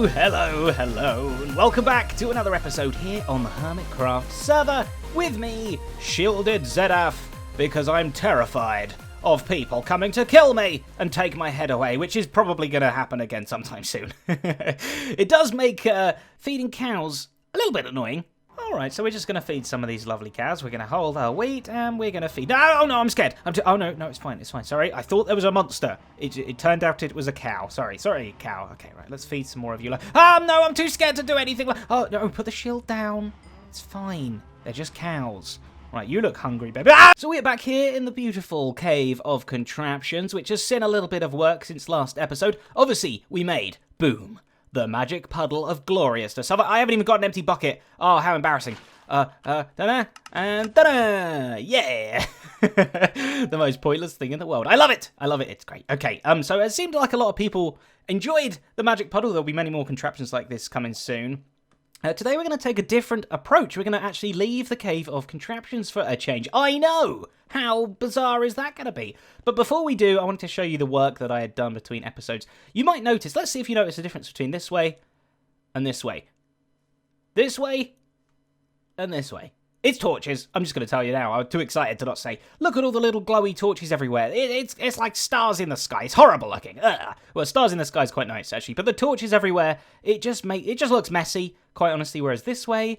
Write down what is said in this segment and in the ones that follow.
Hello, and welcome back to another episode here on the Hermitcraft server with me, Shielded Zedaph, because I'm terrified of people coming to kill me and take my head away, which is probably going to happen again sometime soon. It does make feeding cows a little bit annoying. Alright, so we're just going to feed some of these lovely cows. We're going to hold our wheat, and we're going to feed... Oh, no, I'm scared. Oh, no, it's fine. Sorry, I thought there was a monster. It turned out it was a cow. Sorry, cow. Okay, right, let's feed some more of you. No, I'm too scared to do anything. Oh, no, put the shield down. It's fine. They're just cows. Right, you look hungry, baby. So we're back here in the beautiful Cave of Contraptions, which has seen a little bit of work since last episode. Obviously, we made, boom, the magic puddle of gloriousness. I haven't even got an empty bucket. Oh, how embarrassing. Ta-da, and ta-da! Yeah! The most pointless thing in the world. I love it! It's great. Okay, so it seemed like a lot of people enjoyed the magic puddle. There'll be many more contraptions like this coming soon. Today we're going to take a different approach. We're going to actually leave the Cave of Contraptions for a change. I know! How bizarre is that going to be? But before we do, I wanted to show you the work that I had done between episodes. You might notice, let's see if you notice the difference between this way and this way. This way and this way. It's torches. I'm just going to tell you now. I'm too excited to not say. Look at all the little glowy torches everywhere. It's like stars in the sky. It's horrible looking. Ugh. Well, stars in the sky is quite nice, actually. But the torches everywhere, it just looks messy, quite honestly. Whereas this way,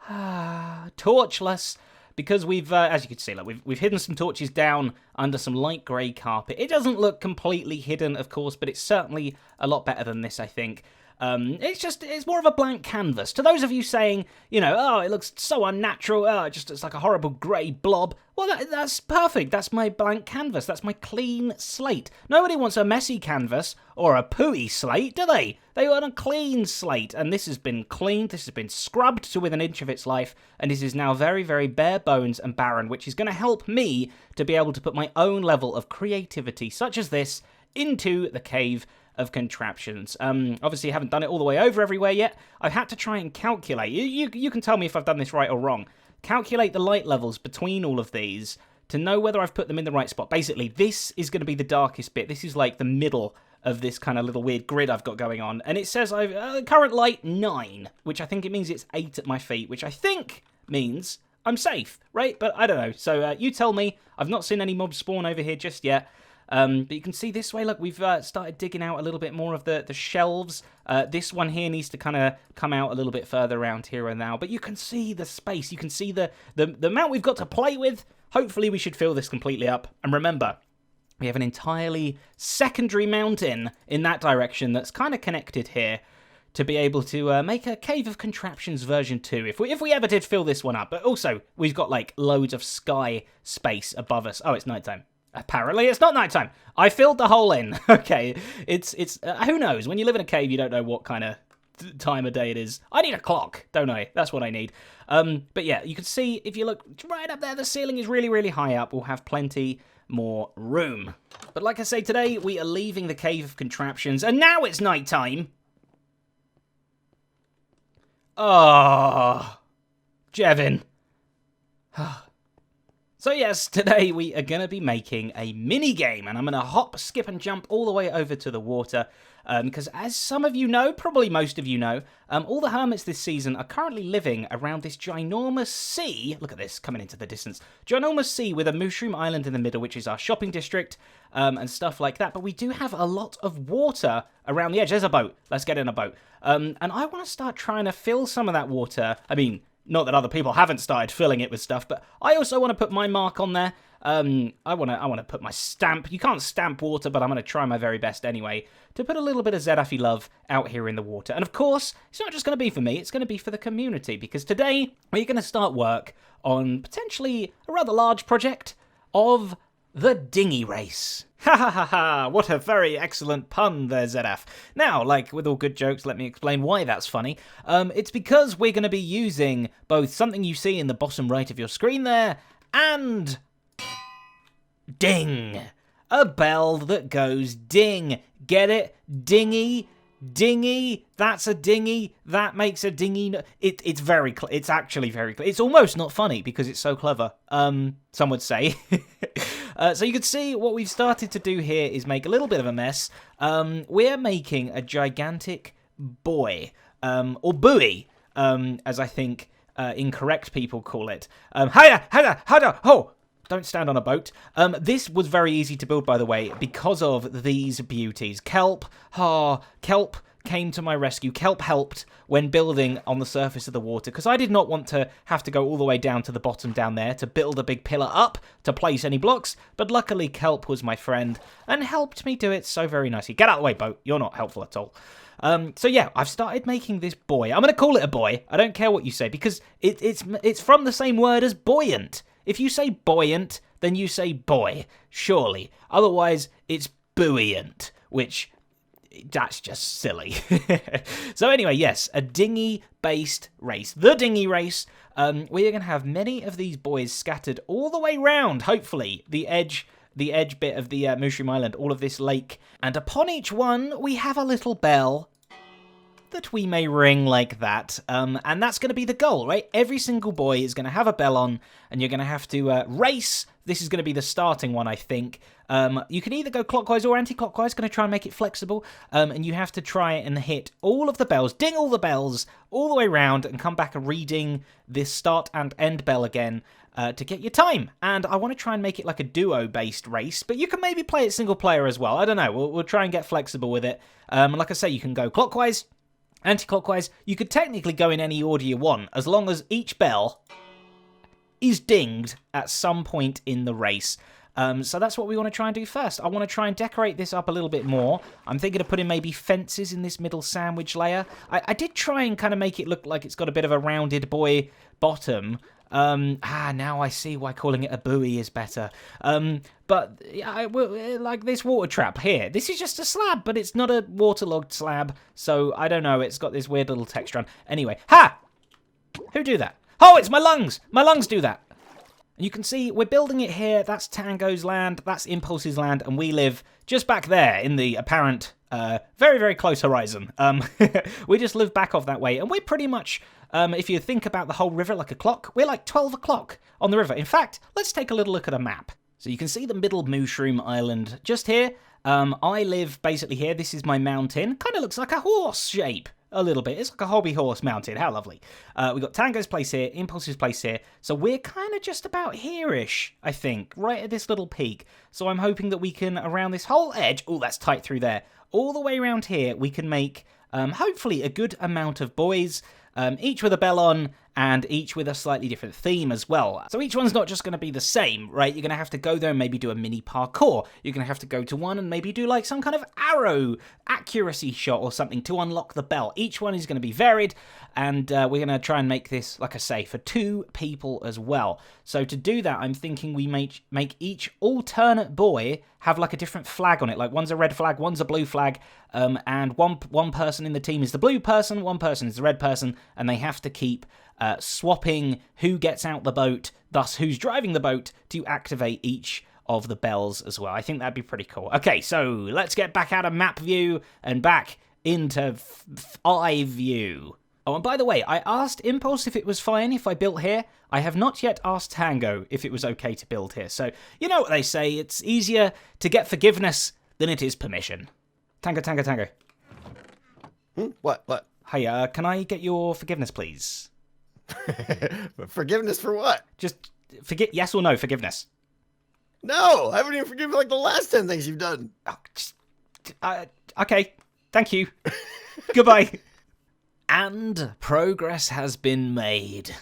torchless. Because we've, as you can see, look, we've hidden some torches down under some light grey carpet. It doesn't look completely hidden, of course, but it's certainly a lot better than this, I think. It's more of a blank canvas. To those of you saying, oh, it looks so unnatural, it's like a horrible grey blob. Well, that's perfect. That's my blank canvas. That's my clean slate. Nobody wants a messy canvas or a pooey slate, do they? They want a clean slate, and this has been cleaned, this has been scrubbed to within an inch of its life, and this is now very, very bare bones and barren, which is going to help me to be able to put my own level of creativity, such as this, into the Cave of Contraptions. Obviously, I haven't done it all the way over everywhere yet. I've had to try and calculate. You can tell me if I've done this right or wrong. Calculate the light levels between all of these to know whether I've put them in the right spot. Basically, this is going to be the darkest bit. This is like the middle of this kind of little weird grid I've got going on. And it says I've current light 9, which I think it means it's 8 at my feet, which I think means I'm safe, right? But I don't know. So you tell me. I've not seen any mobs spawn over here just yet. But you can see this way, look, we've started digging out a little bit more of the shelves. This one here needs to kind of come out a little bit further around here and now. But you can see the space. You can see the amount we've got to play with. Hopefully we should fill this completely up. And remember, we have an entirely secondary mountain in that direction that's kind of connected here to be able to make a Cave of Contraptions version 2, if we ever did fill this one up. But also, we've got like loads of sky space above us. Oh, it's nighttime. Apparently, it's not nighttime. I filled the hole in. Okay, it's who knows? When you live in a cave, you don't know what kind of time of day it is. I need a clock, don't I? That's what I need. But yeah, you can see, if you look right up there, the ceiling is really, really high up. We'll have plenty more room. But like I say, today we are leaving the Cave of Contraptions, and now it's nighttime. Oh, Jevin. So yes, today we are going to be making a mini-game, and I'm going to hop, skip, and jump all the way over to the water, because as some of you know, probably most of you know, all the hermits this season are currently living around this ginormous sea. Look at this, coming into the distance. Ginormous sea with a mushroom island in the middle, which is our shopping district, and stuff like that. But we do have a lot of water around the edge. There's a boat. Let's get in a boat. And I want to start trying to fill some of that water. I mean, not that other people haven't started filling it with stuff, but I also want to put my mark on there. I want to put my stamp. You can't stamp water, but I'm going to try my very best anyway to put a little bit of Zedaphy love out here in the water. And of course, it's not just going to be for me, it's going to be for the community, because today we're going to start work on potentially a rather large project of the Dinghy Race. Ha ha ha ha, what a very excellent pun there, Zedaph. Now, like with all good jokes, let me explain why that's funny. It's because we're going to be using both something you see in the bottom right of your screen there, and ding! A bell that goes ding. Get it? Dinghy? Dinghy? That's a dinghy? That makes a dinghy? It's very, it's actually very, it's almost not funny because it's so clever, some would say. So you can see what we've started to do here is make a little bit of a mess. We're making a gigantic buoy, or buoy, as I think incorrect people call it. Hiya, ho! Don't stand on a boat. This was very easy to build, by the way, because of these beauties. Kelp came to my rescue. Kelp helped when building on the surface of the water, because I did not want to have to go all the way down to the bottom down there to build a big pillar up to place any blocks, but luckily Kelp was my friend and helped me do it so very nicely. Get out of the way, boat. You're not helpful at all. So yeah, I've started making this buoy. I'm going to call it a buoy. I don't care what you say, because it's from the same word as buoyant. If you say buoyant, then you say boy, surely. Otherwise, it's buoyant, which, that's just silly. So anyway, yes, a dinghy-based race. The Dinghy Race. We're going to have many of these buoys scattered all the way round, hopefully, the edge bit of the Mushroom Island, all of this lake. And upon each one, we have a little bell that we may ring like that, and that's going to be the goal, right? Every single buoy is going to have a bell on, and you're going to have to race. This is going to be the starting one, I think. You can either go clockwise or anti-clockwise, going to try and make it flexible, and you have to try and hit all of the bells, ding all the bells all the way around, and come back and re-ding this start and end bell again to get your time. And I want to try and make it like a duo-based race, but you can maybe play it single player as well. I don't know. We'll try and get flexible with it. Like I say, you can go clockwise, anti-clockwise. You could technically go in any order you want, as long as each bell is dinged at some point in the race. So that's what we want to try and do first. I want to try and decorate this up a little bit more. I'm thinking of putting maybe fences in this middle sandwich layer. I did try and kind of make it look like it's got a bit of a rounded buoy bottom. Now I see why calling it a buoy is better. But like this water trap here. This is just a slab, but it's not a waterlogged slab. So I don't know. It's got this weird little texture on. Anyway, who do that? Oh, it's my lungs. My lungs do that. And you can see we're building it here. That's Tango's land. That's Impulse's land. And we live just back there in the apparent, very, very close horizon. We just live back off that way. And we're pretty much, if you think about the whole river like a clock, we're like 12 o'clock on the river. In fact, let's take a little look at a map. So you can see the middle Mushroom Island just here. I live basically here. This is my mountain. Kind of looks like a horse shape. A little bit. It's like a hobby horse mountain. How lovely. We've got Tango's place here, Impulse's place here. So we're kind of just about here-ish, I think, right at this little peak. So I'm hoping that we can, around this whole edge, oh, that's tight through there, all the way around here, we can make, hopefully, a good amount of buoys, each with a bell on, and each with a slightly different theme as well. So each one's not just going to be the same, right? You're going to have to go there and maybe do a mini parkour. You're going to have to go to one and maybe do like some kind of arrow accuracy shot or something to unlock the bell. Each one is going to be varied, and we're going to try and make this, like I say, for 2 people as well. So to do that, I'm thinking we make each alternate buoy have like a different flag on it. Like one's a red flag, one's a blue flag, and one person in the team is the blue person, one person is the red person, and they have to keep swapping who gets out the boat, thus who's driving the boat, to activate each of the bells as well. I think that'd be pretty cool. Okay, so let's get back out of map view and back into eye view. Oh, and by the way, I asked Impulse if it was fine if I built here. I have not yet asked Tango if it was okay to build here. So, you know what they say, it's easier to get forgiveness than it is permission. Tango. What? Hey, can I get your forgiveness, please? Forgiveness for what? Just forget, yes or no, forgiveness. No, I haven't even forgiven like the last 10 things you've done. Oh, okay, thank you. Goodbye. And progress has been made.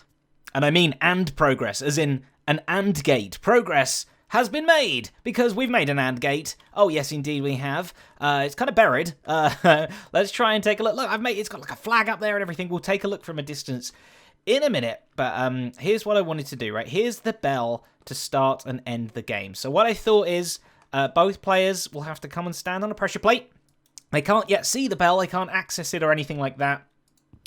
And I mean and progress, as in an and gate. Progress has been made, because we've made an and gate. Oh, yes, indeed we have. It's kind of buried. Let's try and take a look. Look, it's got like a flag up there and everything. We'll take a look from a distance in a minute, but here's what I wanted to do, right? Here's the bell to start and end the game. So what I thought is both players will have to come and stand on a pressure plate. They can't yet see the bell, they can't access it or anything like that.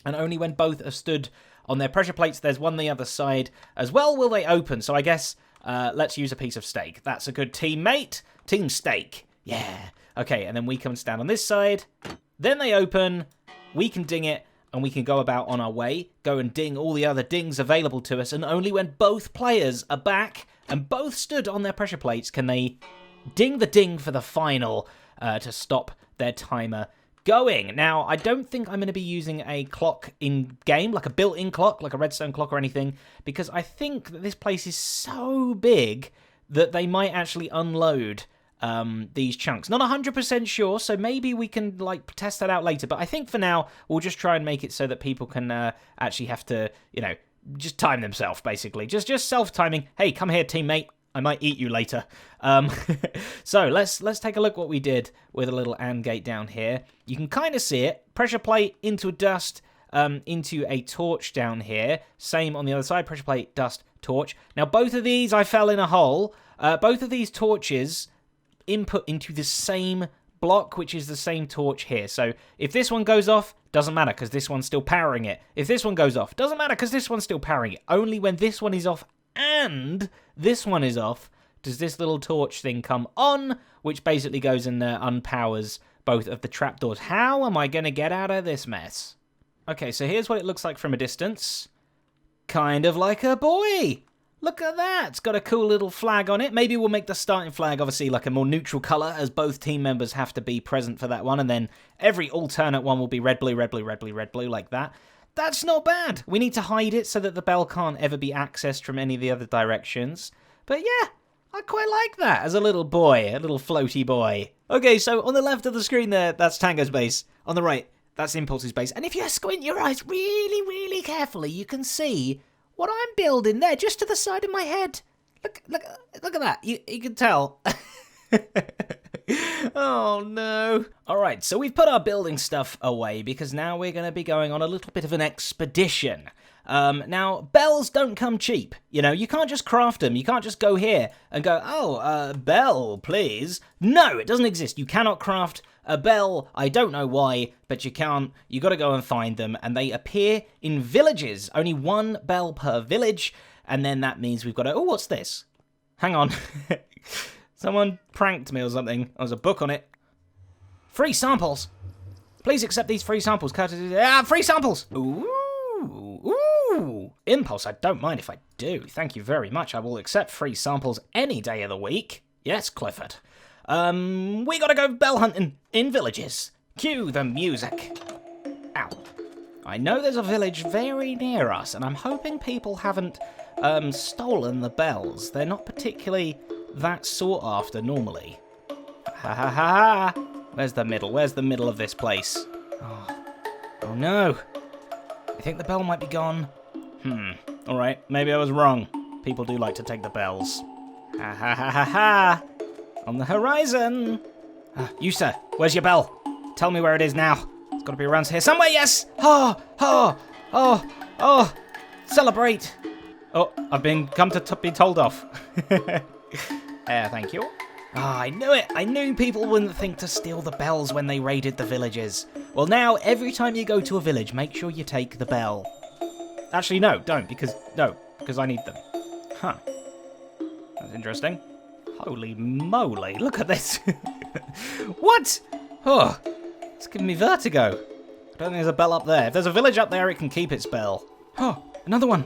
And only when both are stood on their pressure plates, there's one the other side as well, will they open. So I guess let's use a piece of steak. That's a good teammate. Team steak. Yeah. Okay, and then we come and stand on this side. Then they open, we can ding it, and we can go about on our way, go and ding all the other dings available to us, and only when both players are back and both stood on their pressure plates can they ding the ding for the final to stop their timer going. Now, I don't think I'm going to be using a clock in-game, like a built-in clock, like a redstone clock or anything, because I think that this place is so big that they might actually unload these chunks. Not 100% sure, so maybe we can like test that out later, but I think for now, we'll just try and make it so that people can actually have to, you know, just time themselves, basically. Just self-timing. Hey, come here, teammate. I might eat you later. So let's take a look what we did with a little AND gate down here. You can kind of see it. Pressure plate into dust, into a torch down here. Same on the other side. Pressure plate, dust, torch. Now both of these I fell in a hole. Both of these torches input into the same block, which is the same torch here. So if this one goes off, doesn't matter because this one's still powering it. If this one goes off, doesn't matter because this one's still powering it. Only when this one is off and this one is off does this little torch thing come on, which basically goes in there, unpowers both of the trapdoors. How am I going to get out of this mess? Okay, so here's what it looks like from a distance. Kind of like a buoy. Look at that. It's got a cool little flag on it. Maybe we'll make the starting flag, obviously, like a more neutral colour, as both team members have to be present for that one. And then every alternate one will be red, blue, red, blue, red, blue, red, blue, like that. That's not bad. We need to hide it so that the bell can't ever be accessed from any of the other directions. But yeah, I quite like that as a little boy, a little floaty boy. Okay, so on the left of the screen there, that's Tango's base. On the right, that's Impulse's base. And if you squint your eyes really, really carefully, you can see what I'm building there, just to the side of my head. Look at that. You can tell. Oh no. Alright, so we've put our building stuff away because now we're going to be going on a little bit of an expedition. Now, bells don't come cheap. You know, you can't just craft them. You can't just go here and go, oh, bell, please. No, it doesn't exist. You cannot craft a bell. I don't know why, but you can't. You got to go and find them, and they appear in villages. Only one bell per village, and then that means we've got to... Oh, what's this? Hang on. Someone pranked me or something. There was a book on it. Free samples. Please accept these free samples. Free samples. Ooh. Impulse, I don't mind if I do. Thank you very much. I will accept free samples any day of the week. Yes, Clifford. We gotta go bell hunting in villages. Cue the music. Ow. I know there's a village very near us, and I'm hoping people haven't stolen the bells. They're not particularly that sought after normally. Ha ha ha ha! Where's the middle? Where's the middle of this place? Oh no! I think the bell might be gone. Alright, maybe I was wrong. People do like to take the bells. Ha ha ha ha ha! On the horizon! You sir, where's your bell? Tell me where it is now. It's gotta be around here somewhere, yes! Oh! Celebrate! Oh, I've come to be told off. Thank you. I knew it! I knew people wouldn't think to steal the bells when they raided the villages. Well now, every time you go to a village, make sure you take the bell. Actually, no, don't, because I need them. Huh. That's interesting. Holy moly, look at this. What? Oh, it's giving me vertigo. I don't think there's a bell up there. If there's a village up there, it can keep its bell. Oh, another one.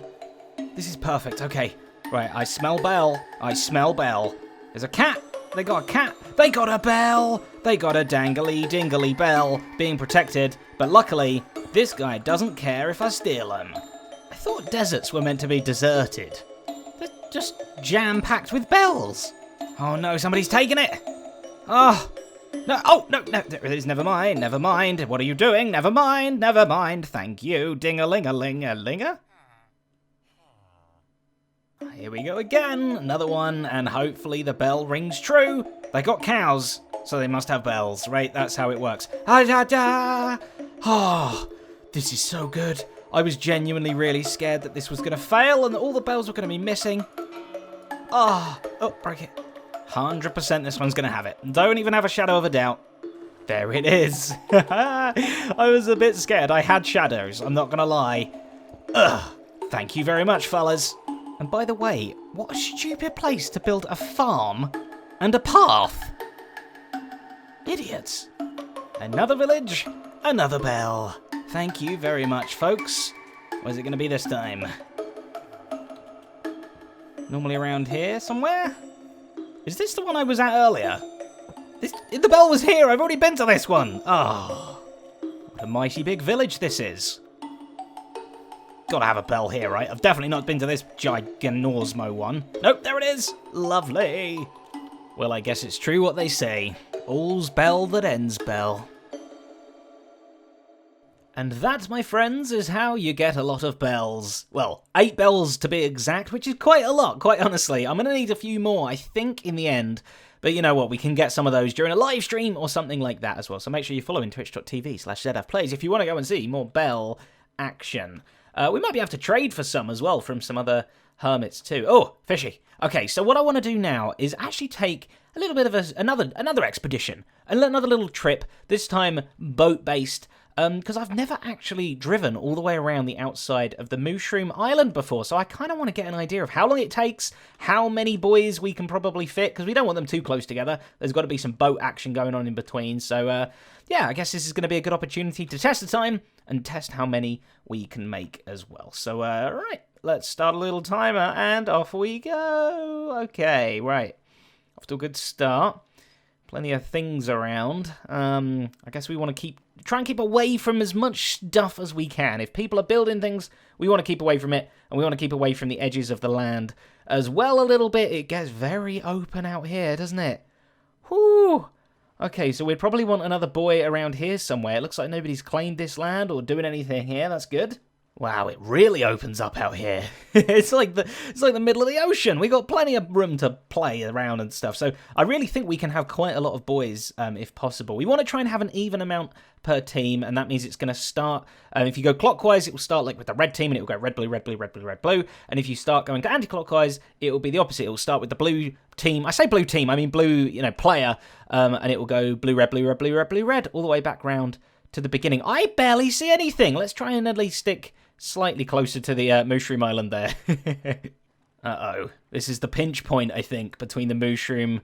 This is perfect, okay. Right, I smell bell. I smell bell. There's a cat. They got a cat. They got a bell. They got a dangly-dingly bell being protected. But luckily, this guy doesn't care if I steal them. I thought deserts were meant to be deserted. They're just jam-packed with bells. Oh no, somebody's taken it. Oh, no, there it is. Never mind. What are you doing? Never mind. Thank you, ding-a-ling-a-ling-a-linger. Here we go again, another one, and hopefully the bell rings true. They got cows, so they must have bells, right? That's how it works. Oh, this is so good. I was genuinely really scared that this was going to fail and that all the bells were going to be missing. Oh, break it. 100% this one's going to have it. Don't even have a shadow of a doubt. There it is. I was a bit scared. I had shadows, I'm not going to lie. Thank you very much, fellas. And by the way, what a stupid place to build a farm and a path. Idiots. Another village, another bell. Thank you very much, folks. Where's it going to be this time? Normally around here somewhere? Is this the one I was at earlier? The bell was here. I've already been to this one. Oh. a mighty big village this is. Gotta have a bell here, right? I've definitely not been to this giganosmo one. Nope, there it is. Lovely. Well, I guess it's true what they say. All's bell that ends bell. And that, my friends, is how you get a lot of bells. Well, 8 bells to be exact, which is quite a lot, quite honestly. I'm going to need a few more, I think, in the end. But you know what, we can get some of those during a live stream or something like that as well. So make sure you're following twitch.tv/Zedaphplays if you want to go and see more bell action. We might be able to trade for some as well from some other hermits too. Oh, fishy. Okay, so what I want to do now is actually take a little bit of another expedition, another little trip, this time boat-based, because I've never actually driven all the way around the outside of the Mushroom Island before, so I kind of want to get an idea of how long it takes, how many boys we can probably fit, because we don't want them too close together. There's got to be some boat action going on in between, so yeah, I guess this is going to be a good opportunity to test the time and test how many we can make as well. So, right, let's start a little timer, and off we go. Okay, right, off to a good start. Plenty of things around. I guess we want to try and keep away from as much stuff as we can. If people are building things, we want to keep away from it, and we want to keep away from the edges of the land as well a little bit. It gets very open out here, doesn't it? Whew. Okay, so we'd probably want another boy around here somewhere. It looks like nobody's claimed this land or doing anything here. That's good. Wow, it really opens up out here. It's like the middle of the ocean. We got plenty of room to play around and stuff. So I really think we can have quite a lot of boys if possible. We want to try and have an even amount per team, and that means it's going to start. If you go clockwise, it will start like with the red team, and it will go red, blue, red, blue, red, blue, red, blue. And if you start going anti-clockwise, it will be the opposite. It will start with the blue team. I say blue team, I mean blue, player, and it will go blue, red, blue, red, blue, red, blue, red, all the way back round to the beginning. I barely see anything. Let's try and at least stick slightly closer to the Mushroom Island there. Uh-oh. This is the pinch point, I think, between the Mushroom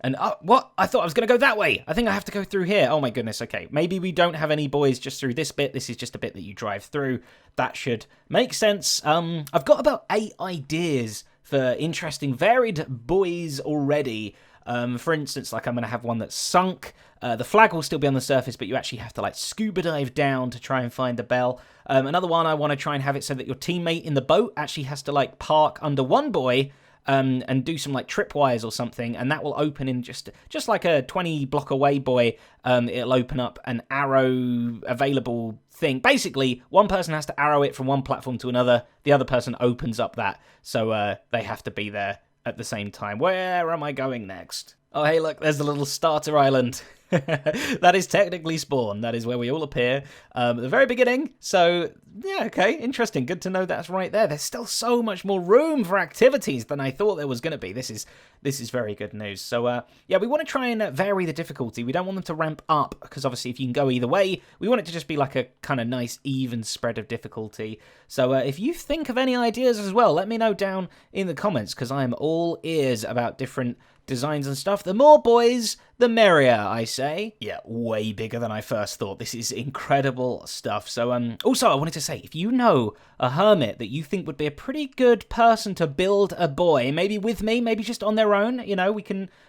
and... what? I thought I was going to go that way. I think I have to go through here. Oh, my goodness. Okay. Maybe we don't have any boys just through this bit. This is just a bit that you drive through. That should make sense. I've got about 8 ideas for interesting, varied boys already. For instance, like I'm going to have one that's sunk. The flag will still be on the surface, but you actually have to like scuba dive down to try and find the bell. Another one, I want to try and have it so that your teammate in the boat actually has to like park under one boy and do some like tripwires or something, and that will open in just like a 20 block away boy. It'll open up an arrow available thing. Basically, one person has to arrow it from one platform to another. The other person opens up that, so they have to be there at the same time. Where am I going next? Oh, hey, look, there's the little starter island. That is technically spawn. That is where we all appear at the very beginning. So, yeah, okay, interesting. Good to know that's right there. There's still so much more room for activities than I thought there was going to be. This is very good news. So, yeah, we want to try and vary the difficulty. We don't want them to ramp up, because obviously if you can go either way, we want it to just be like a kind of nice, even spread of difficulty. So, if you think of any ideas as well, let me know down in the comments, because I am all ears about different designs and stuff. The more boys, the merrier, I say. Yeah, way bigger than I first thought. This is incredible stuff. So, also, I wanted to say, if you know a hermit that you think would be a pretty good person to build a boy, maybe with me, maybe just on their own,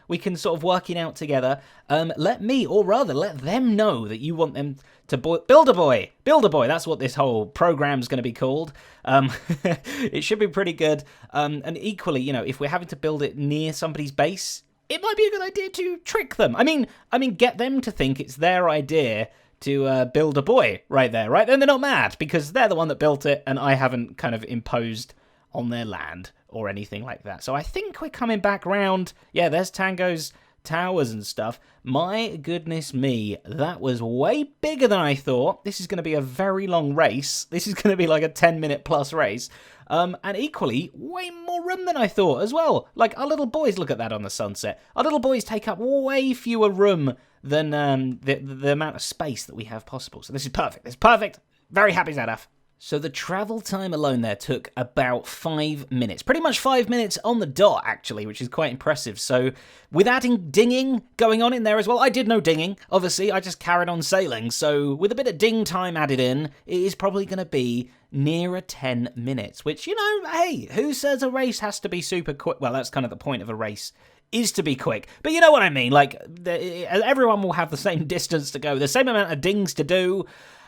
we can sort of work it out together, let me, or rather, let them know that you want them to build a boy. Build a boy. That's what this whole program's going to be called. It should be pretty good. And equally, if we're having to build it near somebody's base, it might be a good idea to trick them. I mean, get them to think it's their idea to build a boy right there, right? Then they're not mad, because they're the one that built it, and I haven't kind of imposed on their land or anything like that. So I think we're coming back round. Yeah, there's Tango's towers and stuff. My goodness me, that was way bigger than I thought. This is going to be a very long race. This is going to be like a 10-minute plus race. And equally, way more room than I thought as well. Like, our little boys, look at that on the sunset. Our little boys take up way fewer room than the amount of space that we have possible. So this is perfect. It's perfect. Very happy, Zedaph. So the travel time alone there took about 5 minutes. Pretty much 5 minutes on the dot, actually, which is quite impressive. So with adding dinging going on in there as well, I did no dinging, obviously, I just carried on sailing. So with a bit of ding time added in, it is probably going to be nearer 10 minutes, which, hey, who says a race has to be super quick? Well, that's kind of the point of a race, is to be quick. But you know what I mean, like, everyone will have the same distance to go, the same amount of dings to do.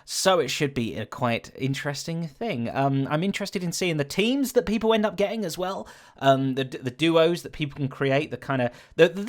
So it should be a quite interesting thing. I'm interested in seeing the teams that people end up getting as well. The duos that people can create. The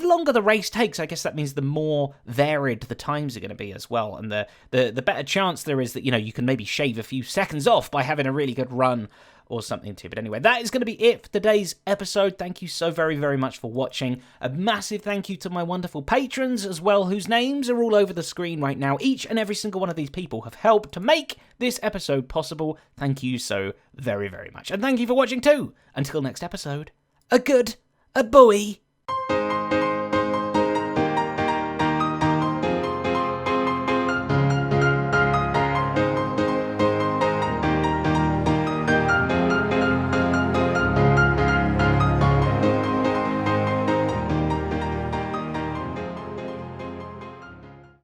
longer the race takes, I guess that means the more varied the times are going to be as well, and the better chance there is that you can maybe shave a few seconds off by having a really good run or something too. But anyway, that is going to be it for today's episode. Thank you so very, very much for watching. A massive thank you to my wonderful patrons as well, whose names are all over the screen right now. Each and every single one of these people have helped to make this episode possible. Thank you so very, very much. And thank you for watching too. Until next episode, a buoy.